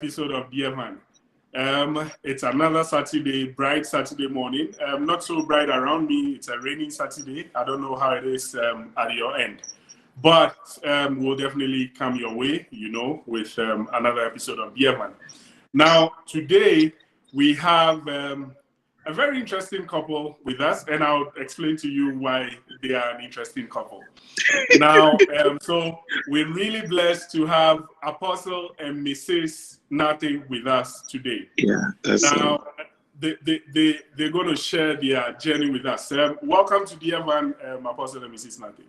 Episode of Dear Man. It's another Saturday, bright Saturday morning. Not so bright around me. It's a raining Saturday. I don't know how it is at your end, but we'll definitely come your way, with another episode of Dear Man. Now, today we have a very interesting couple with us, and I'll explain to you why they are an interesting couple. Now, so we're really blessed to have Apostle and Mrs. Nate with us today. Yeah, that's now they're going to share their journey with us. Welcome to Dear Van, Apostle and Mrs. Nate.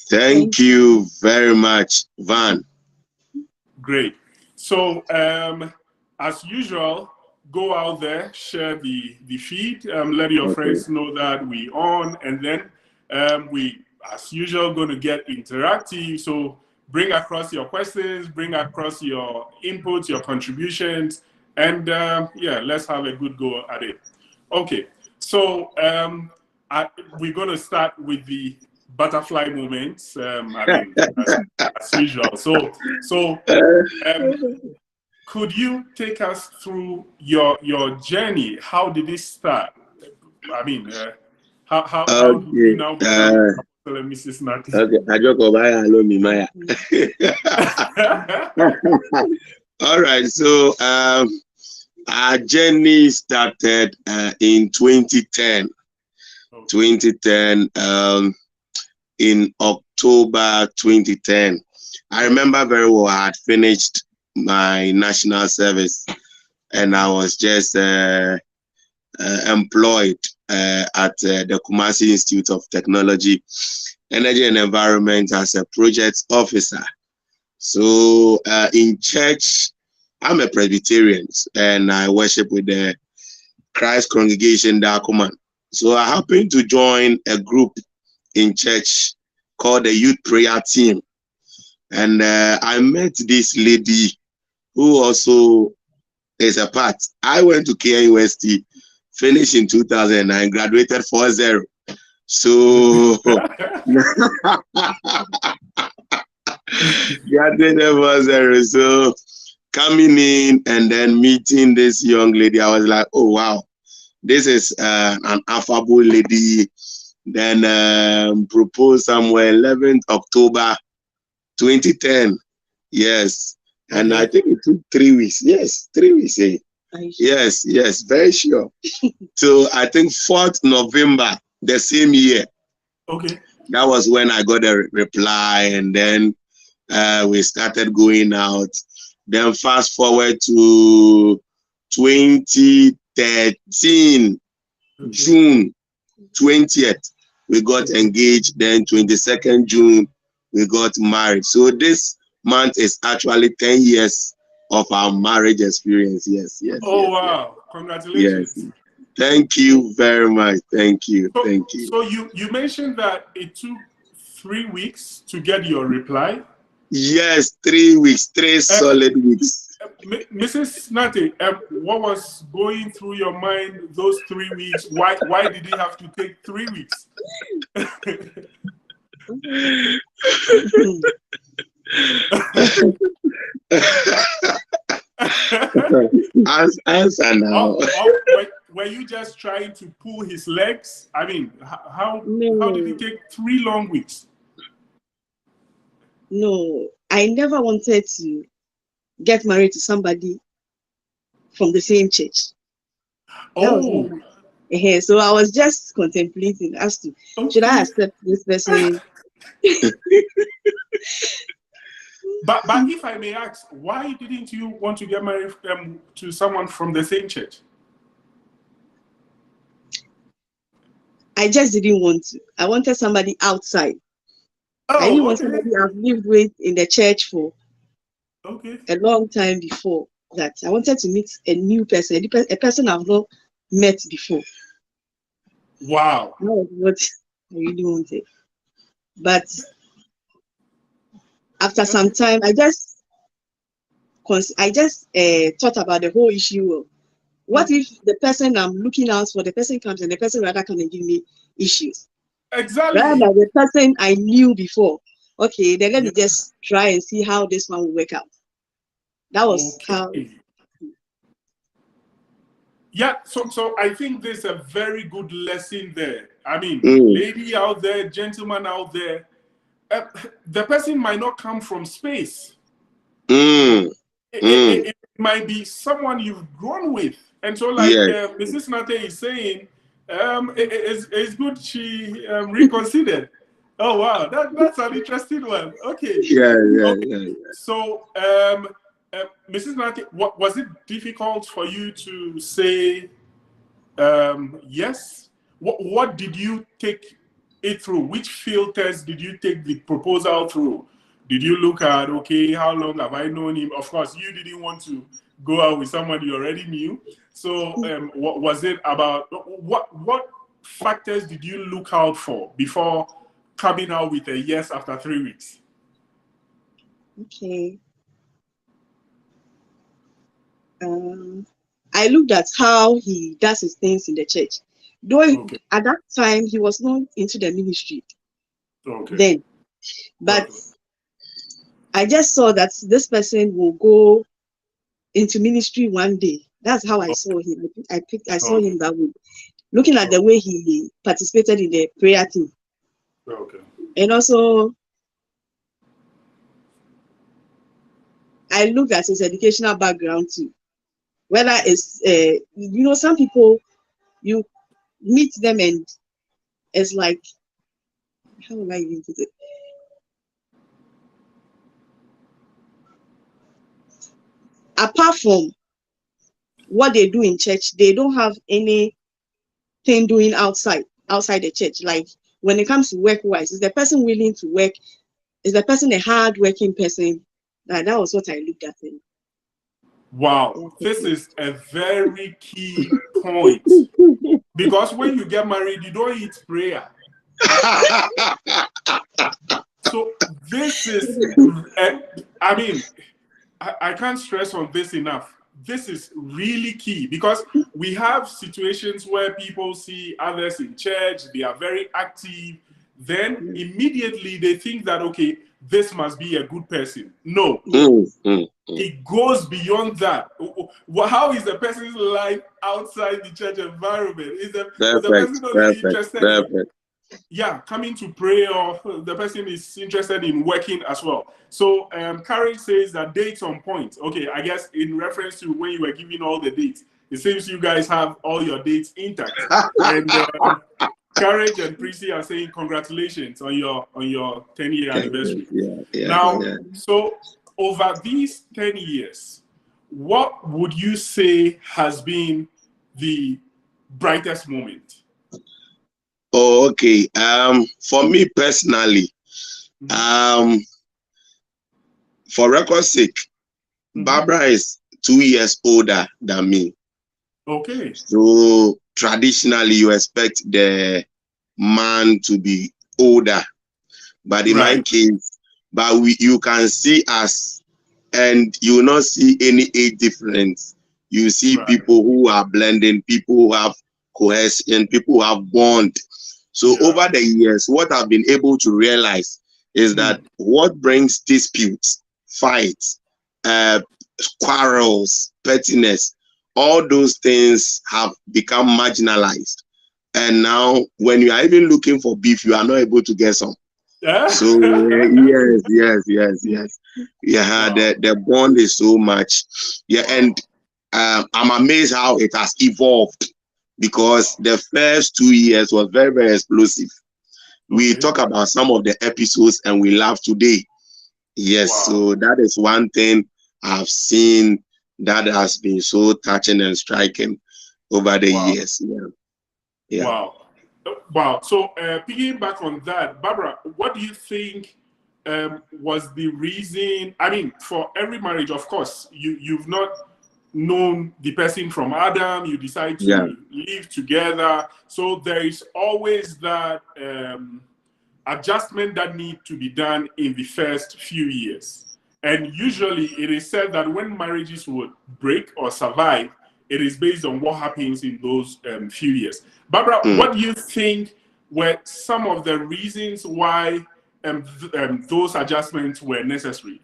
Thank you very much, Van. Great. So, as usual, go out there, share the feed, let your friends know that we on, and then we, as usual, going to get interactive. So bring across your questions, bring across your inputs, your contributions, and let's have a good go at it. Okay, so we're going to start with the butterfly moments. As usual. So. Could you take us through your journey? How did it start? I mean, how did you now become Mrs. Nate? Okay, all right, so our journey started in 2010. Okay. 2010, in October 2010. I remember very well, I had finished my national service and I was just employed at the Kumasi Institute of Technology, Energy and Environment as a project officer. So in church, I'm a Presbyterian and I worship with the Christ Congregation Dakuman. So I happened to join a group in church called the Youth Prayer Team. And I met this lady who also is a part. I went to KUST, finished in 2009, graduated 4.0. So, graduated 4.0. So, coming in and then meeting this young lady, I was like, oh, wow, this is an affable lady. Then proposed somewhere 11th October 2010. Yes. And I think it took 3 weeks. Yes, 3 weeks. Eh? Yes, very sure. So I think 4th November, the same year. Okay. That was when I got a reply, and then we started going out. Then fast forward to 2013, June 20th, we got engaged. Then 22nd June, we got married. So this month is actually 10 years of our marriage experience. Yes. Oh, wow. Congratulations. Yes. Thank you very much. Thank you. So you mentioned that it took 3 weeks to get your reply? Yes, 3 weeks, 3 solid weeks. Mrs. Nate, what was going through your mind those 3 weeks? Why did it have to take 3 weeks? Answer now. Were you just trying to pull his legs? I mean, how did it take 3 long weeks? No, I never wanted to get married to somebody from the same church. Oh. So I was just contemplating as to should I accept this person? But if I may ask, why didn't you want to get married to someone from the same church? I just didn't want to. I wanted somebody outside. I didn't want somebody I've lived with in the church for a long time before that. I wanted to meet a new person, a person I've not met before. Wow. That was what I really wanted. But after some time, I just thought about the whole issue of what if the person I'm looking out for, the person comes and the person rather come and give me issues. Exactly. Rather than the person I knew before. Okay, then let me just try and see how this one will work out. That was how. Yeah, so I think there's a very good lesson there. I mean, lady out there, gentleman out there, the person might not come from space. It might be someone you've grown with. And so, like Mrs. Nate is saying, it's good she reconsidered. Oh, wow, that's an interesting one. Okay. Yeah. So, Mrs. Nate, was it difficult for you to say yes? What did you take it through? Which filters did you take the proposal through? Did you look at, okay, how long have I known him? Of course, you didn't want to go out with someone you already knew. So what was it about? What factors did you look out for before coming out with a yes after 3 weeks? Okay. I looked at how he does his things in the church. Though at that time, he was not into the ministry then. But I just saw that this person will go into ministry one day. That's how I saw him. I saw him that way. Looking at the way he participated in the prayer team. And also, I looked at his educational background too. Whether it's, some people, you meet them and it's like, how will I even put it? Apart from what they do in church, they don't have anything doing outside the church. Like when it comes to work-wise, is the person willing to work? Is the person a hard-working person? That was what I looked at him. Wow, this is a very key point. Because when you get married, you don't eat prayer. So this is, I mean, I can't stress on this enough. This is really key because we have situations where people see others in church, they are very active, then immediately they think that, okay, this must be a good person. No, it goes beyond that. How is the person's life outside the church environment? Is the person not interested in, coming to pray, or the person is interested in working as well? So Karen says that dates on point. Okay, I guess in reference to when you were giving all the dates, it seems you guys have all your dates intact. And Courage and Prissy are saying congratulations on your 10-year anniversary. So over these 10 years, what would you say has been the brightest moment? Oh, okay. For me personally, for record's sake, Barbara is 2 years older than me. Okay. So traditionally, you expect the man to be older, but in my case, you can see us, and you will not see any age difference. You see people who are blending, people who have cohesion, people who have bond. So over the years, what I've been able to realize is that what brings disputes, fights, quarrels, pettiness, all those things have become marginalized. And now when you are even looking for beef, you are not able to get some. So yes. The bond is so much. And I'm amazed how it has evolved, because the first 2 years was very, very explosive. We talk about some of the episodes and we laugh today. Yes, so that is one thing I've seen that has been so touching and striking over the years. Wow. So picking back on that, Barbara, what do you think was the reason? I mean, for every marriage, of course, you've not known the person from Adam, you decide to live together. So there is always that adjustment that needs to be done in the first few years. And usually it is said that when marriages would break or survive, it is based on what happens in those few years. Barbara, what do you think were some of the reasons why those adjustments were necessary?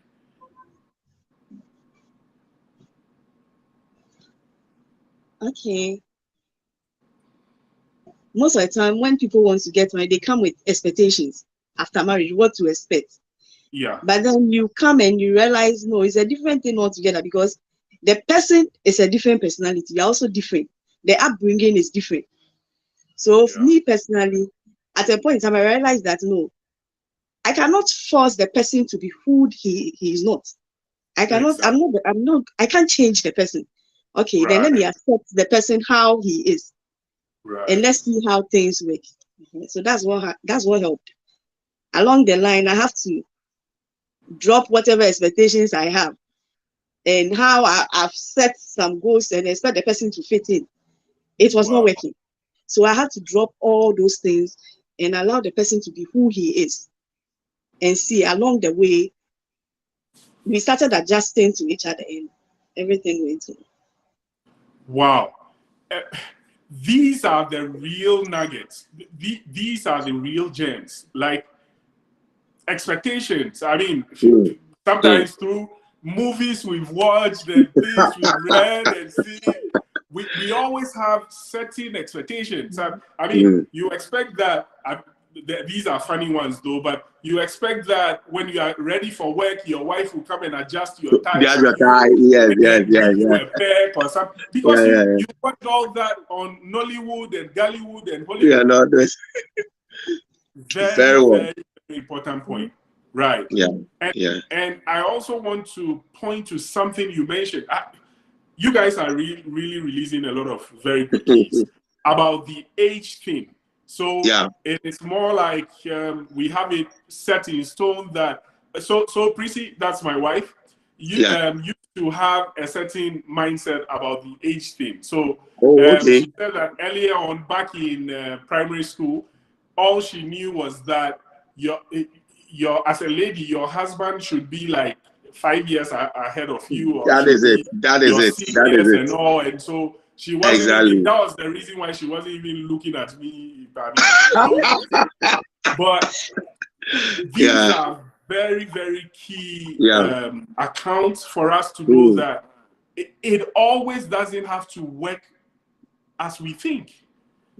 Okay. Most of the time, when people want to get married, they come with expectations after marriage, what to expect. Yeah. But then you come and you realize, no, it's a different thing altogether, because the person is a different personality. You're also different. The upbringing is different. So for me personally, at a point in time, I realized that no, I cannot force the person to be who he is not. I cannot, exactly. I can't change the person. Okay, then let me accept the person how he is. And let's see how things work. So that's what helped. Along the line, I have to drop whatever expectations I have and how I've set some goals and expect the person to fit in. It was not working. So I had to drop all those things and allow the person to be who he is. And see, along the way, we started adjusting to each other and everything went on. Wow. These are the real nuggets. These are the real gems. Like expectations. I mean, sometimes through movies we've watched and things we've read and seen, we always have certain expectations. I mean, you expect that. These are funny ones though, but you expect that when you are ready for work, your wife will come and adjust your tie. Yes. Or something. Because you watch all that on Nollywood and Gollywood and Hollywood. Yeah, no, that's very important point. Right. Yeah. And I also want to point to something you mentioned. You guys are really releasing a lot of very good keys about the age thing. So it's more like we have it set in stone that so Prissy, that's my wife. You used to have a certain mindset about the age thing. So she said that earlier on, back in primary school, all she knew was that your as a lady, your husband should be like 5 years ahead of you. Or That is it. And all, and so she wasn't even, that was the reason why she wasn't even looking at me. But these are very, very key accounts for us to know that it always doesn't have to work as we think.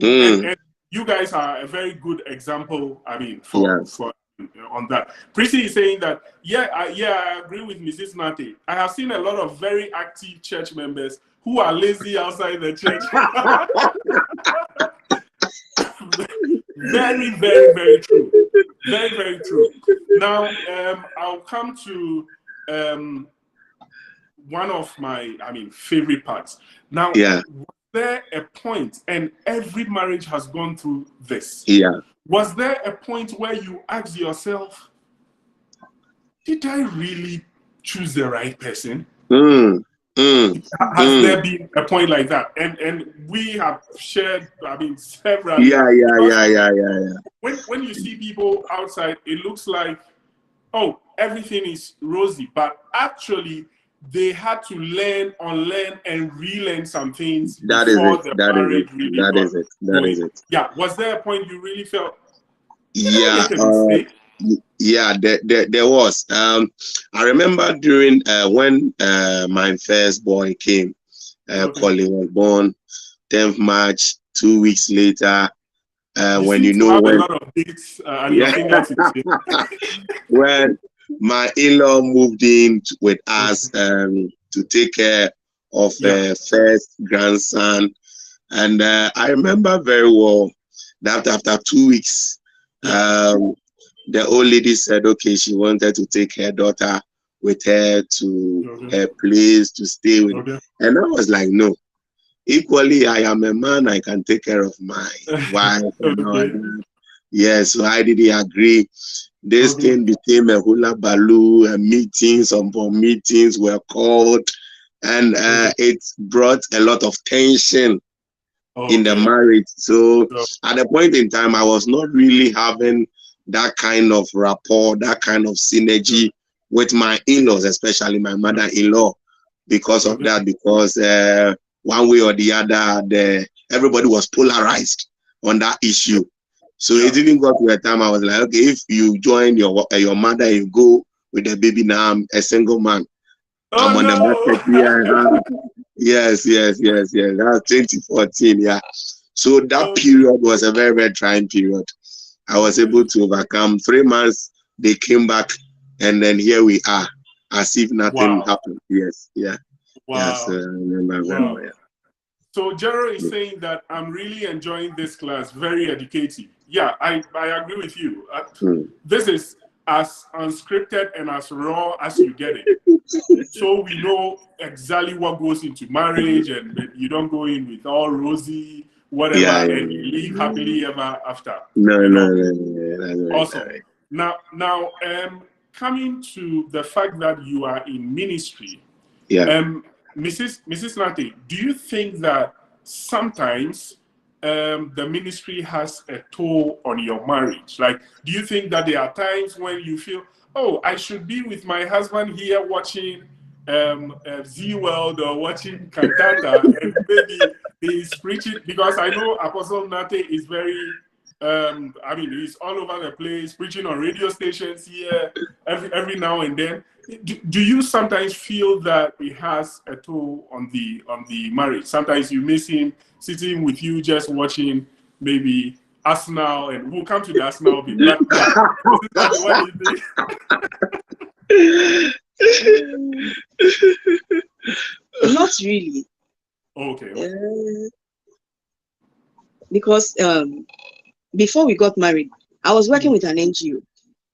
And you guys are a very good example, I mean, for on that. Prissy is saying that, I agree with Mrs. Nate. I have seen a lot of very active church members who are lazy outside the church. Very, very, very true. Very, very true. Now, I'll come to one of my, favorite parts. Now, was there a point, and every marriage has gone through this. Was there a point where you asked yourself, did I really choose the right person? Has there been a point like that? And we have shared, several. When you see people outside, it looks like, oh, everything is rosy. But actually, they had to learn, unlearn, and relearn some things. That is it. Yeah. Was there a point you really felt? There was. I remember during when my first boy came, Colin was born 10th March, 2 weeks later. When you know when, when my in-law moved in with us to take care of first grandson, and I remember very well that after 2 weeks, the old lady said, okay, she wanted to take her daughter with her to her place to stay with. And I was like, no. Equally, I am a man, I can take care of my wife. So I didn't agree. This thing became a hula baloo, meetings upon meetings were called, and it brought a lot of tension in the marriage. So at the point in time, I was not really having that kind of rapport, that kind of synergy with my in-laws, especially my mother-in-law, because of that, because one way or the other, everybody was polarized on that issue. So it even got to a time I was like, okay, if you join your mother and go with the baby, now I'm a single man. I'm on the market here. Yes. That's 2014. Yeah. So that period was a very, very trying period. I was able to overcome 3 months. They came back, and then here we are, as if nothing happened. Yes. Yeah. Wow. Yes. I remember very well. Yeah. So Gerald is saying that I'm really enjoying this class, very educative. Yeah, I agree with you. This is as unscripted and as raw as you get it. So we know exactly what goes into marriage, and you don't go in with all rosy, whatever, and you live happily ever after. No. Awesome. Now, coming to the fact that you are in ministry, Mrs. Nate, do you think that sometimes the ministry has a toll on your marriage? Like, do you think that there are times when you feel, oh, I should be with my husband here watching Z World or watching Cantata, and maybe he's preaching? Because I know Apostle Nate is very, he's all over the place, preaching on radio stations here every now and then. Do you sometimes feel that it has a toll on the marriage? Sometimes you miss him sitting with you just watching maybe Arsenal, and we'll come to the Arsenal bit. But what do you think? Not really. Okay. Because before we got married, I was working with an NGO,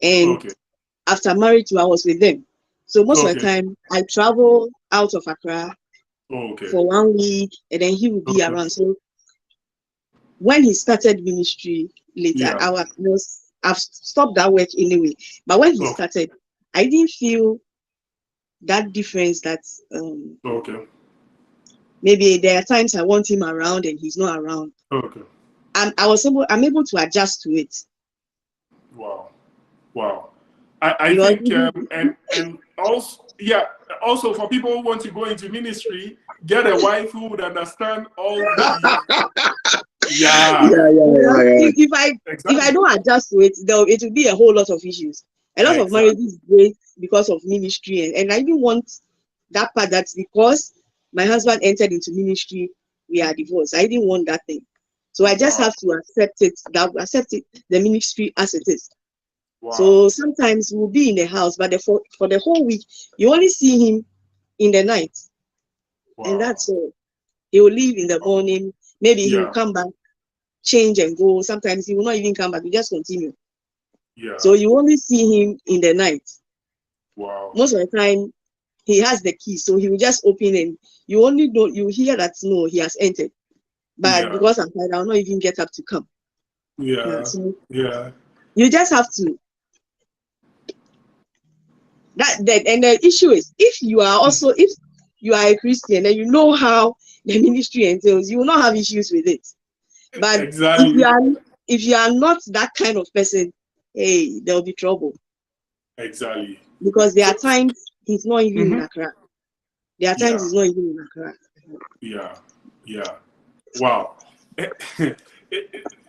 and after marriage, I was with them. So most of the time, I travel out of Accra for 1 week, and then he would be around. So when he started ministry later, I've stopped that work anyway. But when he started, I didn't feel that difference. That maybe there are times I want him around and he's not around. I'm able to adjust to it. Wow. I think and also for people who want to go into ministry, get a wife who would understand all the If I don't adjust to it, it will be a whole lot of issues. A lot of marriages break because of ministry, and I didn't want that part. That's because my husband entered into ministry, we are divorced. I didn't want that thing. So I just have to accept the ministry as it is. So sometimes we'll be in the house, but for the whole week, you only see him in the night. And that's all. He will leave in the morning. Maybe he will come back, change and go. Sometimes he will not even come back. He just continue. So you only see him in the night. Most of the time, he has the key. So he will just open and you only know, you hear that, no, he has entered. But because I'm tired, I'll not even get up to come. You just have to. And the issue is, if you are a Christian and you know how the ministry entails, you will not have issues with it. But if you are not that kind of person, hey, there will be trouble. Exactly. Because there are times he's not even in Accra. There are times he's not even in Accra. Yeah. Wow.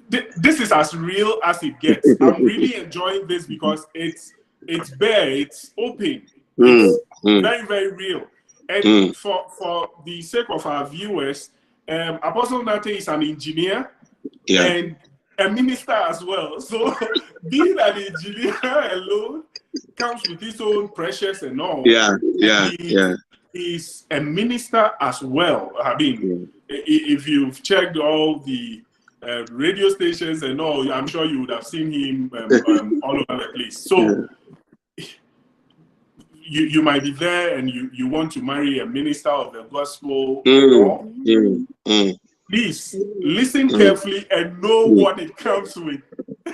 This is as real as it gets. I'm really enjoying this because it's bare, it's open, it's very, very real. And for the sake of our viewers, Apostle Nate is an engineer and a minister as well. So being an engineer alone comes with its own pressures and all. He's a minister as well. I mean, if you've checked all the radio stations and all, I'm sure you would have seen him all over the place. So you might be there and you want to marry a minister of the gospel. Please listen carefully and know what it comes with.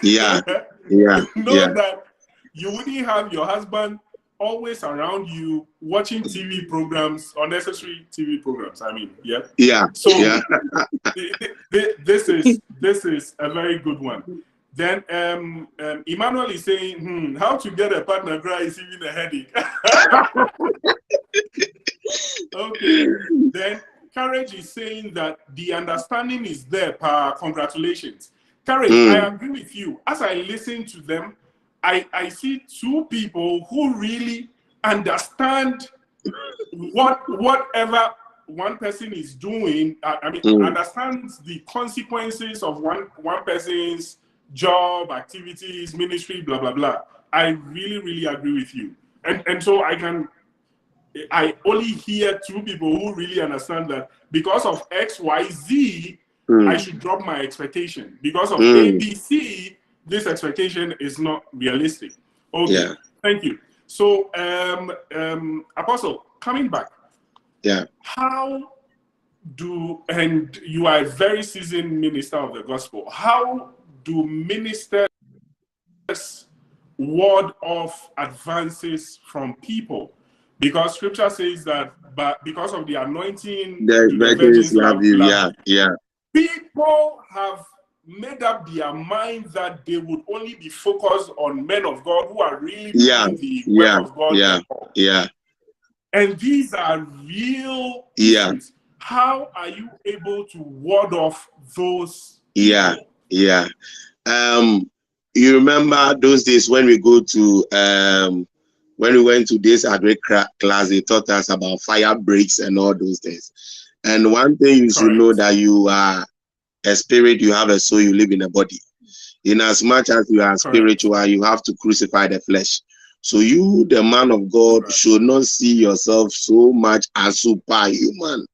Know that you wouldn't have your husband always around you watching TV programs, unnecessary TV programs. I mean, So this is a very good one. Then Emmanuel is saying, how to get a partner is even a headache. Okay. Then Courage is saying that the understanding is there. Congratulations. Courage, I agree with you. As I listen to them, I see two people who really understand whatever one person is doing, understands the consequences of one person's job, activities, ministry, blah, blah, blah. I really, really agree with you. And so I only hear two people who really understand that because of X, Y, Z, I should drop my expectation. Because of A, B, C, this expectation is not realistic. Okay, yeah. Thank you. So, Apostle, coming back. Yeah. How and you are a very seasoned minister of the gospel, how do ministers ward off advances from people? Because scripture says that, but because of the anointing, the virgins love you. Yeah. People have made up their mind that they would only be focused on men of God who are really doing the work of God. Yeah. And these are real issues. How are you able to ward off those people? Yeah. You remember those days when we go to when we went to this agri class, they taught us about fire breaks and all those things. And one thing you should know, that you are a spirit, you have a soul, you live in a body. In as much as you are spiritual, you have to crucify the flesh. So you, the man of God, should not see yourself so much as superhuman.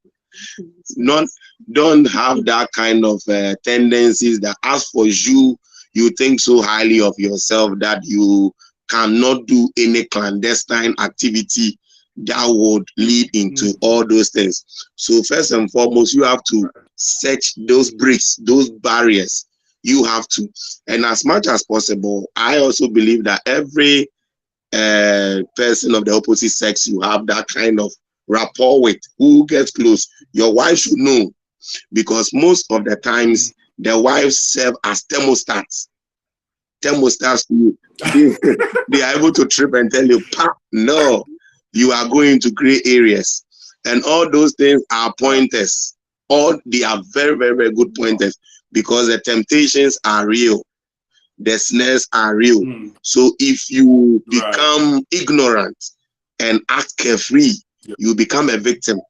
Don't have that kind of tendencies that as for you, you think so highly of yourself that you cannot do any clandestine activity that would lead into all those things. So first and foremost, you have to set those bricks, those barriers. You have to. And as much as possible, I also believe that every person of the opposite sex you have that kind of rapport with, who gets close. Your wife should know, because most of the times the wives serve as thermostats. Thermostats, they are able to trip and tell you, no, you are going to gray areas. And all those things are pointers. They are very, very, very good pointers, because the temptations are real. The snares are real. So if you become ignorant and act carefree, you become a victim.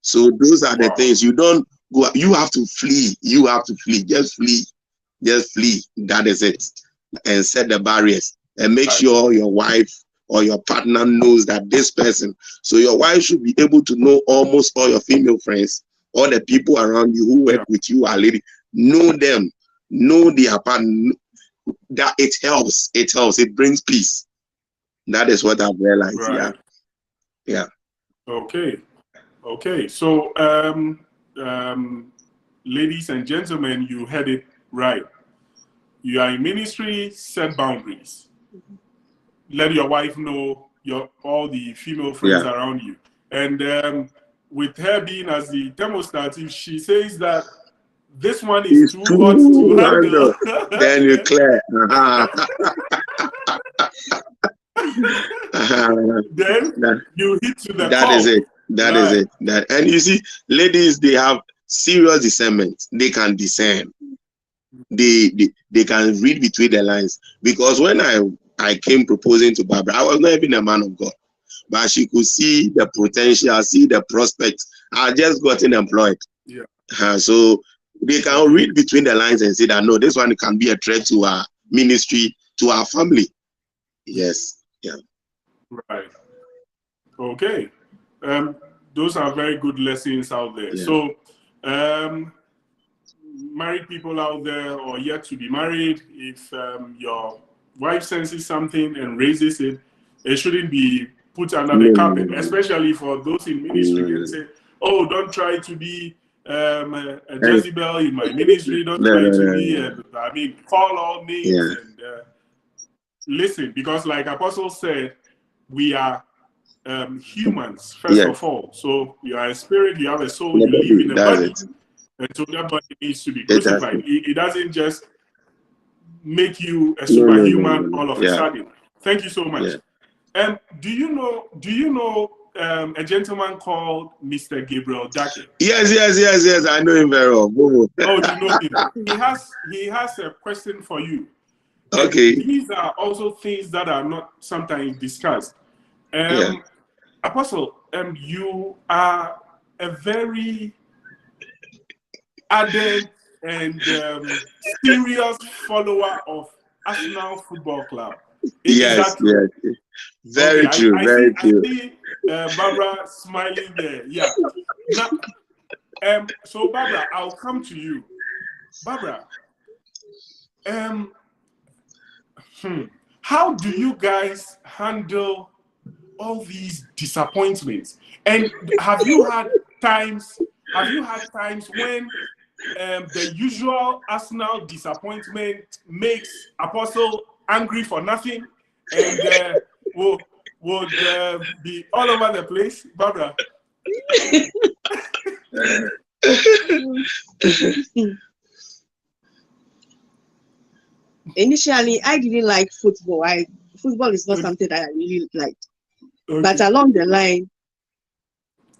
So those are the things. You don't go, you have to flee. You have to flee. Just flee. Just flee. That is it. And set the barriers. And make sure your wife or your partner knows that this person. So your wife should be able to know almost all your female friends, all the people around you who work with you are lady. Know them. Know their partner. That it helps. It helps. It brings peace. That is what I've realized. Yeah. Okay. So, ladies and gentlemen, you heard it right. You are in ministry, set boundaries. Let your wife know all the female friends around you. And with her being as the thermostat, if she says that this one is too hot to handle, then you clear. Then you hit to the That is it. That is it. And you see, ladies, they have serious discernment. They can discern. They can read between the lines. Because when I came proposing to Barbara, I was not even a man of God, but she could see the potential, see the prospects. I just gotten employed. So they can read between the lines and say that no, this one can be a threat to our ministry, to our family. Yes. Right. Okay. Those are very good lessons out there. So, married people out there or yet to be married, if your wife senses something and raises it, it shouldn't be put under the carpet, especially for those in ministry and say, oh, don't try to be a Jezebel in my ministry. Don't try to be, call all names and listen, because like Apostle said, we are humans, first of all. So you are a spirit, you have a soul, you live in a body. And so that body needs to be crucified. It doesn't just make you a superhuman all of a sudden. Thank you so much. Do you know a gentleman called Mr. Gabriel Dake? Yes. I know him very well. Oh, you know him. He has a question for you. Okay. And these are also things that are not sometimes discussed. Apostle, you are a very ardent and serious follower of Arsenal Football Club. Yes, yes. Very true, very true. I see Barbara smiling there. Yeah. Now, so Barbara, I'll come to you. Barbara, how do you guys handle all these disappointments? And have you had times when the usual Arsenal disappointment makes Apostle angry for nothing and would be all over the place? Barbara? Initially, I didn't like football. Football is not something that I really liked. Okay. But along the line,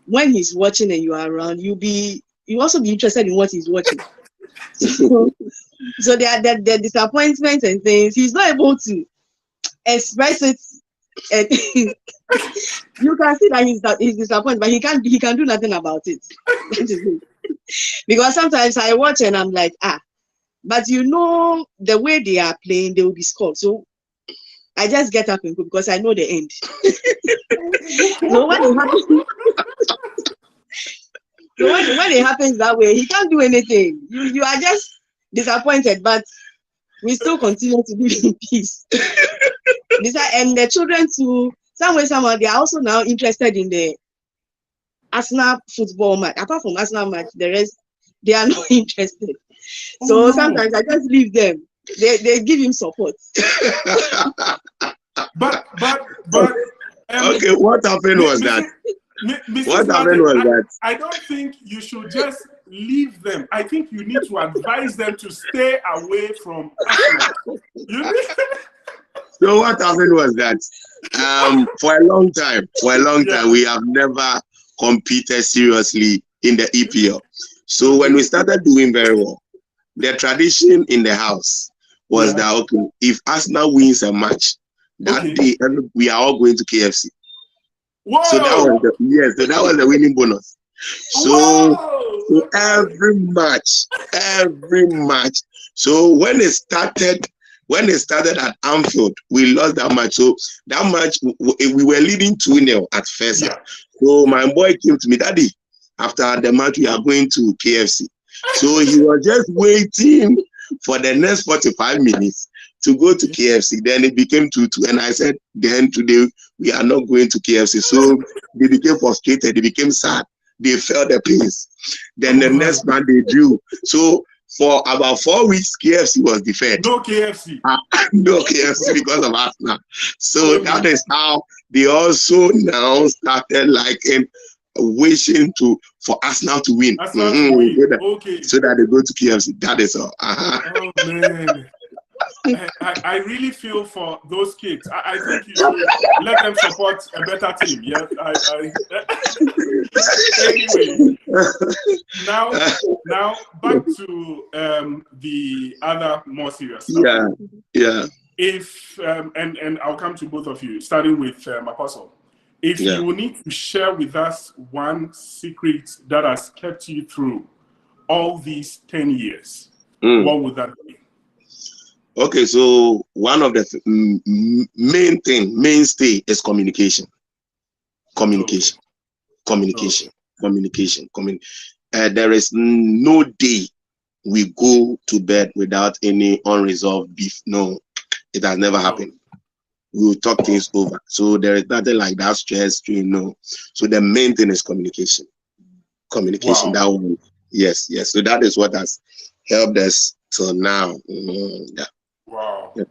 when he's watching and you are around, you also be interested in what he's watching. So there are the disappointments and things. He's not able to express it, and you can see that he's disappointed, but he can do nothing about it. Because sometimes I watch and I'm like, but the way they are playing, they will be scored. So I just get up and go because I know the end. So when it happens that way, he can't do anything. You are just disappointed, but we still continue to live in peace. And the children too, somehow they are also now interested in the Arsenal football match. Apart from Arsenal match, the rest they are not interested. So sometimes I just leave them. They give him support. but okay, what happened was that? What happened was that? I don't think you should just leave them. I think you need to advise them to stay away from Arsenal. So what happened was that for a long time, we have never competed seriously in the EPL. So when we started doing very well, the tradition in the house was that if Arsenal wins a match, that day we are all going to KFC. Whoa. So that was the winning bonus. So every match. So when it started at Anfield, we lost that match. So that match we were leading 2-0 at first. Yeah. So my boy came to me, Daddy, after the match we are going to KFC. So he was just waiting for the next 45 minutes to go to KFC. Then it became 2-2. And I said, then today we are not going to KFC. So they became frustrated. They became sad. They felt the pace. Then the next man they drew. So for about 4 weeks, KFC was defeated. No KFC. No KFC because of Arsenal. So that is how they also now started wishing for Arsenal to win. To win. Okay. So that they go to KFC. That is all. Oh man. I really feel for those kids. I think you should let them support a better team. Yeah. Anyway, now back to the other more serious stuff. Yeah. If and I'll come to both of you, starting with Apostle. If you need to share with us one secret that has kept you through all these 10 years, what would that be? Okay, so one of the mainstay is communication. There is no day we go to bed without any unresolved beef. No, it has never happened. We will talk things over. So there is nothing like that stress, no. So the main thing is communication. Wow. That one. Yes. So that is what has helped us till now. Wow. Yeah.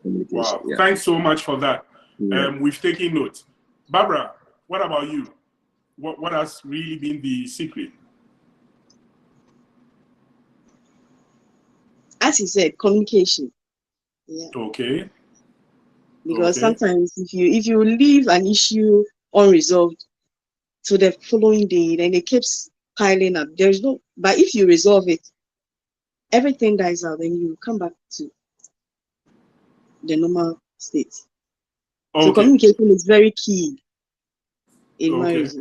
Thanks so much for that. We've taken note. Barbara, what about you? What has really been the secret? As you said, communication. Yeah. Okay. Because sometimes if you leave an issue unresolved to the following day, then it keeps piling up. But if you resolve it, everything dies out, then you come back to the normal state. So communication is very key in marriage.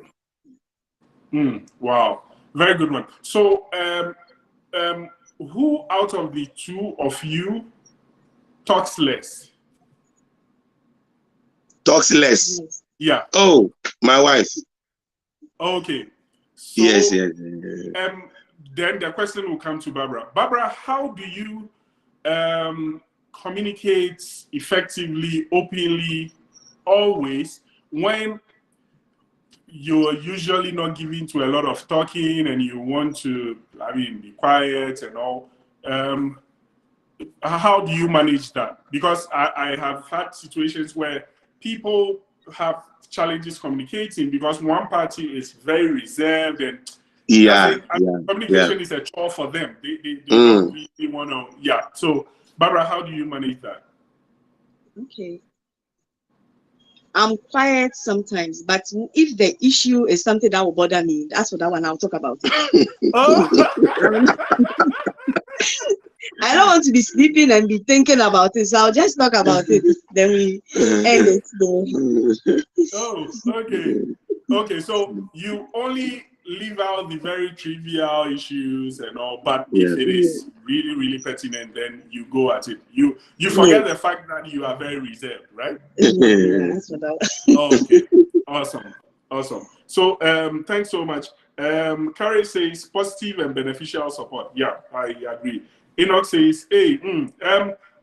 Wow, very good one. So, who out of the two of you talks less? Talks less. Yeah. Oh, my wife. Okay. So, yes. Then the question will come to Barbara. Barbara, how do you communicate effectively, openly, always, when you're usually not giving to a lot of talking and you want to, be quiet and all? How do you manage that? Because I have had situations where people have challenges communicating because one party is very reserved and communication is a chore for them. They don't really want to. So, Barbara, how do you manage that? Okay. I'm quiet sometimes, but if the issue is something that will bother me, that's for that one. I'll talk about it. I don't want to be sleeping and be thinking about it, so I'll just talk about it. Then we end it. Okay. So you only leave out the very trivial issues and all, but if it is really, really pertinent, then you go at it. You forget the fact that you are very reserved, right? That's what okay. Awesome. So thanks so much. Carrie says positive and beneficial support. Yeah, I agree. Enoch says, hey,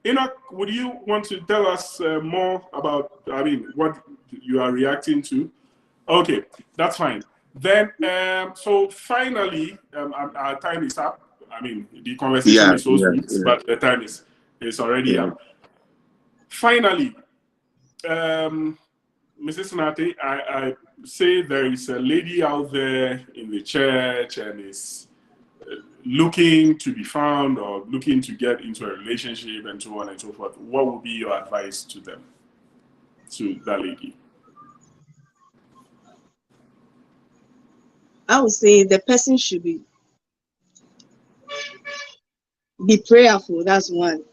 Enoch, would you want to tell us more about, what you are reacting to? Okay, that's fine. Then, so finally, our time is up. The conversation is so sweet, but the time is already up. Finally, Mrs. Nate, I say there is a lady out there in the church and is looking to be found or looking to get into a relationship and so on and so forth. What would be your advice to them, to that lady? I would say the person should be prayerful. That's one.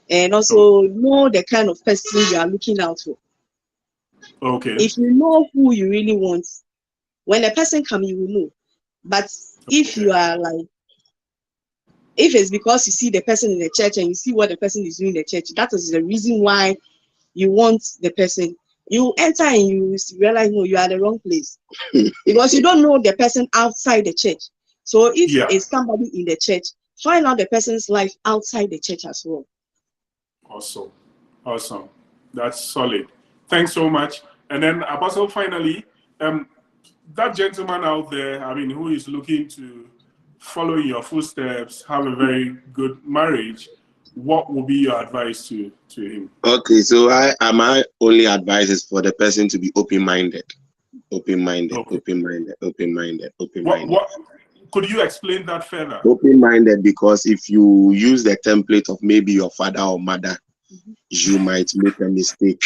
And also know the kind of person you are looking out for. Okay. If you know who you really want, when a person comes, you will know. But if you are like, if it's because you see the person in the church and you see what the person is doing in the church, that is the reason why you want the person. You enter and you realize, no, you are at the wrong place. Because you don't know the person outside the church. So if it's somebody in the church, find out the person's life outside the church as well. Awesome. That's solid. Thanks so much. And then, Apostle, finally, that gentleman out there, who is looking to follow in your footsteps, have a very good marriage, what would be your advice to him? Okay, so my only advice is for the person to be open-minded. What could you explain that further? Open-minded, because if you use the template of maybe your father or mother, you might make a mistake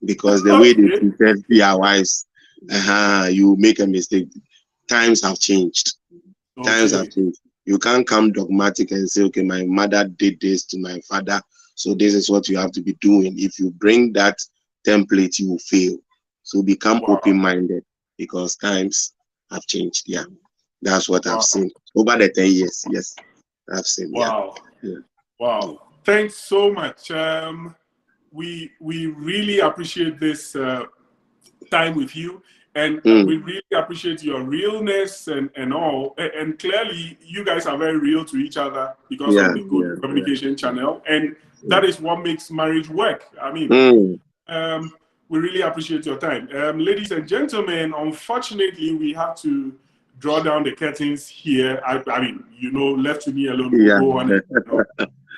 because the way they treated their wives, you make a mistake. Times have changed. You can't come dogmatic and say, okay, my mother did this to my father, so this is what you have to be doing. If you bring that template, you will fail. So become open-minded, because times have changed. Yeah, that's what I've seen over the 10 years. Yes, I've seen. Wow. Thanks so much. We really appreciate this time with you. And we really appreciate your realness and all. And clearly, you guys are very real to each other because of the good communication channel. And that is what makes marriage work. We really appreciate your time. Ladies and gentlemen, unfortunately, we have to draw down the curtains here. Left to me alone, we'll go on.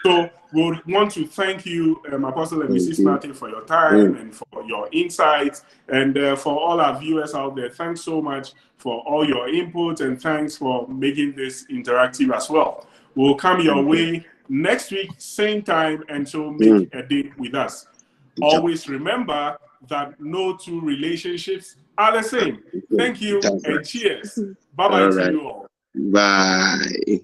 So we want to thank you, Apostle and Mrs. Nate, for your time and for your insights, and for all our viewers out there. Thanks so much for all your input, and thanks for making this interactive as well. We'll come your way next week, same time, and so make a date with us. Always remember that no two relationships are the same. Thank you and cheers. Bye-bye to you all. Bye.